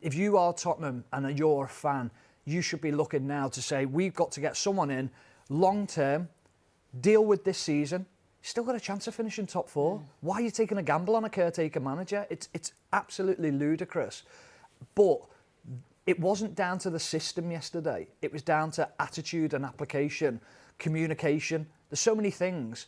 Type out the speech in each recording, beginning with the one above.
if you are Tottenham and you're a fan, you should be looking now to say, we've got to get someone in long term, deal with this season. Still got a chance of finishing top 4. Why are you taking a gamble on a caretaker manager? It's absolutely ludicrous. But it wasn't down to the system yesterday. It was down to attitude and application, communication. There's so many things.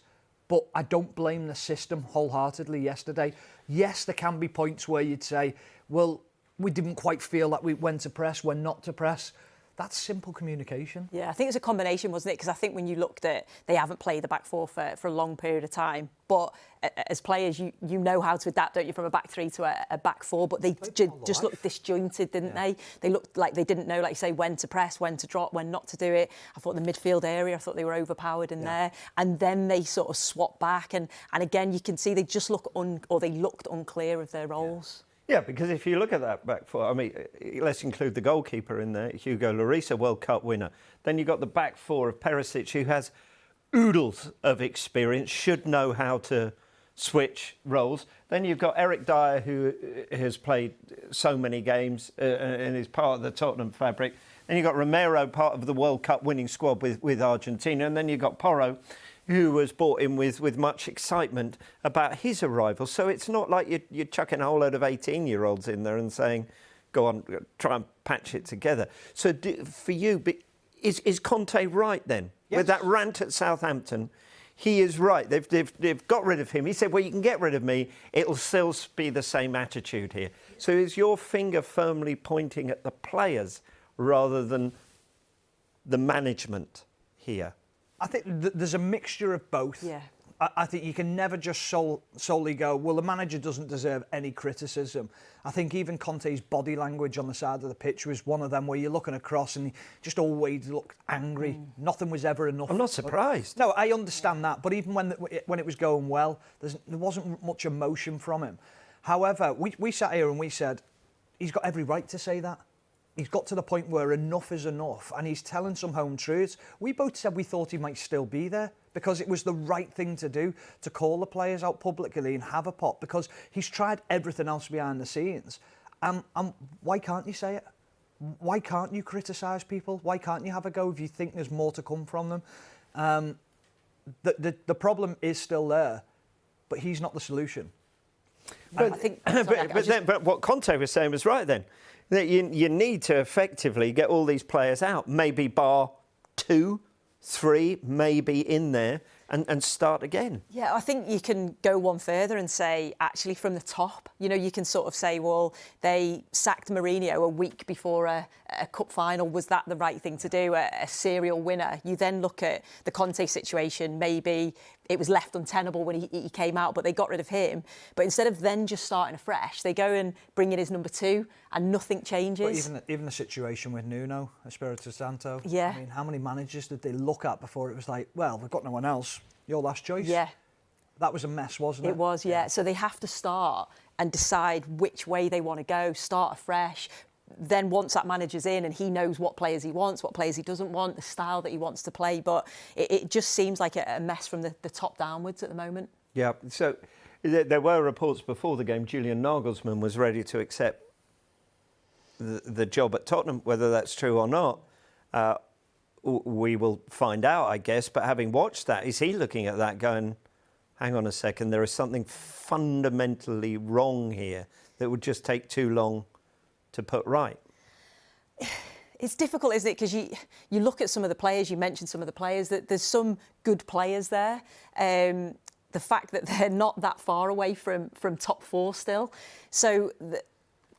But I don't blame the system wholeheartedly yesterday. Yes, there can be points where you'd say, well, we didn't quite feel like when to press, when not to press. That's simple communication. Yeah, I think it's a combination, wasn't it? Because I think when you looked at, they haven't played the back 4 for a long period of time. But as players, you know how to adapt, don't you, from a back 3 to a back 4. But they just looked disjointed, didn't they? They looked like they didn't know, like you say, when to press, when to drop, when not to do it. I thought the midfield area, I thought they were overpowered in there. And then they sort of swapped back. And again, you can see they just looked unclear of their roles. Yeah, because if you look at that back 4, I mean, let's include the goalkeeper in there, Hugo Lloris, a World Cup winner. Then you've got the back 4 of Perisic, who has oodles of experience, should know how to switch roles. Then you've got Eric Dyer, who has played so many games and is part of the Tottenham fabric. Then you've got Romero, part of the World Cup winning squad with Argentina. And then you've got Porro, who was brought in with much excitement about his arrival. So it's not like you're chucking a whole load of 18-year-olds in there and saying, go on, try and patch it together. So for you, is Conte right then? Yes. With that rant at Southampton, he is right. They've got rid of him. He said, well, you can get rid of me. It'll still be the same attitude here. So is your finger firmly pointing at the players rather than the management here? I think there's a mixture of both. Yeah. I think you can never just solely go, well, the manager doesn't deserve any criticism. I think even Conte's body language on the side of the pitch was one of them where you're looking across and he just always looked angry. Nothing was ever enough. I'm not surprised. No, I understand that. But even when it was going well, there wasn't much emotion from him. However, we sat here and we said, he's got every right to say that. He's got to the point where enough is enough and he's telling some home truths. We both said we thought he might still be there because it was the right thing to do, to call the players out publicly and have a pop, because he's tried everything else behind the scenes. Why can't you say it? Why can't you criticise people? Why can't you have a go if you think there's more to come from them? The problem is still there, but he's not the solution. But what Conte was saying was right then. That you need to effectively get all these players out, maybe bar 2, 3, maybe in there, and start again. Yeah, I think you can go one further and say, actually, from the top, you can sort of say, well, they sacked Mourinho a week before a cup final. Was that the right thing to do? A serial winner. You then look at the Conte situation. Maybe it was left untenable when he came out, but they got rid of him. But instead of then just starting afresh, they go and bring in his number 2 and nothing changes. But even the situation with Nuno Espirito Santo. Yeah. I mean, how many managers did they look at before it was like, well, we've got no one else. Your last choice. Yeah. That was a mess, wasn't it? It was, yeah. So they have to start and decide which way they want to go, start afresh. Then once that manager's in and he knows what players he wants, what players he doesn't want, the style that he wants to play. But it just seems like a mess from the top downwards at the moment. Yeah, so there were reports before the game Julian Nagelsmann was ready to accept the job at Tottenham. Whether that's true or not, we will find out, I guess. But having watched that, is he looking at that going, hang on a second, there is something fundamentally wrong here that would just take too long to put right? It's difficult, isn't it? Because you look at some of the players, you mentioned some of the players, that there's some good players there. The fact that they're not that far away from top 4 still. So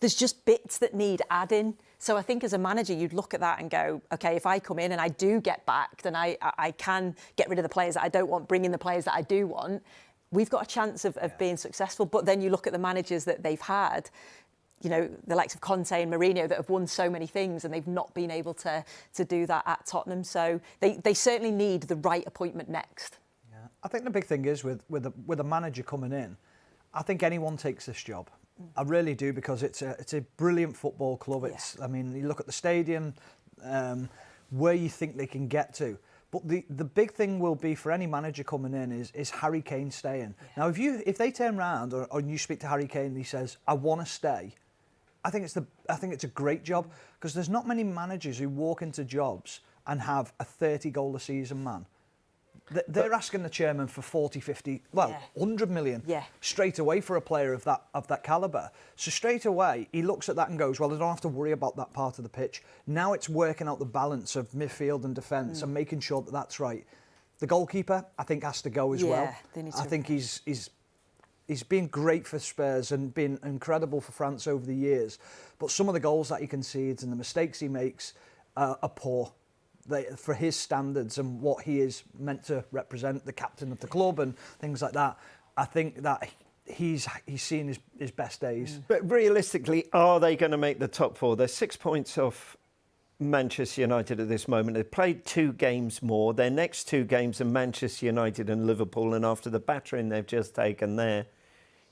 there's just bits that need adding. So I think as a manager, you'd look at that and go, OK, if I come in and I do get backed and I can get rid of the players that I don't want, bring in the players that I do want, we've got a chance of being successful. But then you look at the managers that they've had, the likes of Conte and Mourinho that have won so many things and they've not been able to do that at Tottenham. So they certainly need the right appointment next. Yeah. I think the big thing is with a manager coming in, I think anyone takes this job. I really do, because it's a brilliant football club. I mean, you look at the stadium, where you think they can get to. But the big thing will be for any manager coming in is Harry Kane staying. Yeah. Now, if they turn around or you speak to Harry Kane and he says, I want to stay, I think it's a great job, because there's not many managers who walk into jobs and have a 30-goal a season man. They're asking the chairman for 40, 50, 100 million straight away for a player of that calibre. So straight away, he looks at that and goes, well, I don't have to worry about that part of the pitch. Now it's working out the balance of midfield and defence and making sure that that's right. The goalkeeper, I think, has to go as well. I think he's been great for Spurs and been incredible for France over the years. But some of the goals that he concedes and the mistakes he makes are poor. For his standards and what he is meant to represent, the captain of the club and things like that, I think that he's seen his best days. But realistically, are they going to make the top 4? They're 6 points off Manchester United at this moment. They've played 2 games more. Their next 2 games are Manchester United and Liverpool, and after the battering they've just taken there,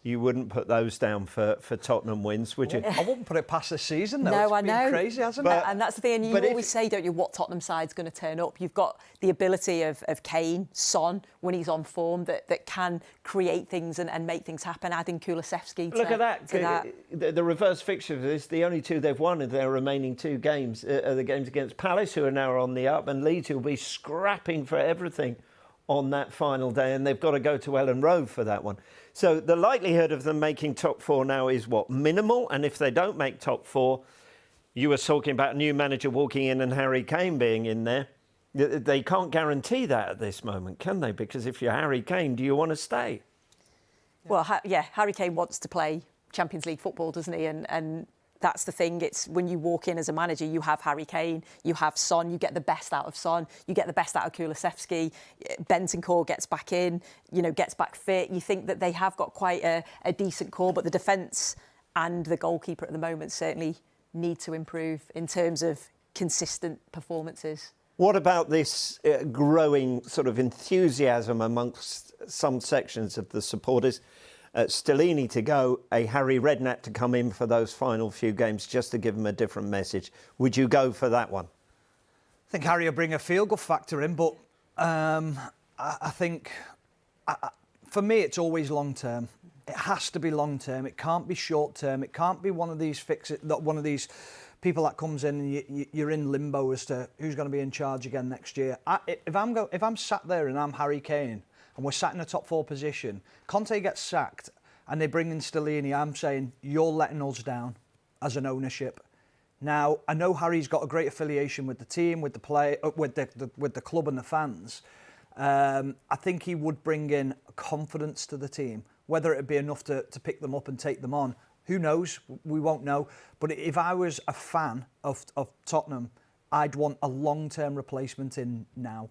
you wouldn't put those down for Tottenham wins, would you? I wouldn't put it past this season, though. No, it's been crazy, hasn't it? And that's the thing. And you always say, don't you, what Tottenham side's going to turn up. You've got the ability of Kane, Son, when he's on form, that can create things and make things happen. Adding Kulusevski Look at that. The reverse fixture of this, the only 2 they've won in their remaining 2 games are the games against Palace, who are now on the up, and Leeds, who will be scrapping for everything on that final day, and they've got to go to Ellen Road for that one. So the likelihood of them making top 4 now is what? Minimal. And if they don't make top 4, you were talking about a new manager walking in and Harry Kane being in there. They can't guarantee that at this moment, can they? Because if you're Harry Kane, do you want to stay? Well, Harry Kane wants to play Champions League football, doesn't he? And that's the thing. It's when you walk in as a manager, you have Harry Kane, you have Son, you get the best out of Son, you get the best out of Kulusevski. Bentancur gets back in, gets back fit. You think that they have got quite a decent core, but the defence and the goalkeeper at the moment certainly need to improve in terms of consistent performances. What about this growing sort of enthusiasm amongst some sections of the supporters? Stellini to go, a Harry Redknapp to come in for those final few games just to give him a different message. Would you go for that one? I think Harry will bring a feel-good factor in, but I think, for me, it's always long-term. It has to be long-term. It can't be short-term. It can't be one of these people that comes in and you're in limbo as to who's going to be in charge again next year. If I'm sat there and I'm Harry Kane, and we're sat in a top 4 position, Conte gets sacked and they bring in Stellini, I'm saying, you're letting us down as an ownership. Now, I know Harry's got a great affiliation with the team, with the club and the fans. I think he would bring in confidence to the team. Whether it'd be enough to pick them up and take them on, who knows? We won't know. But if I was a fan of Tottenham, I'd want a long-term replacement in now.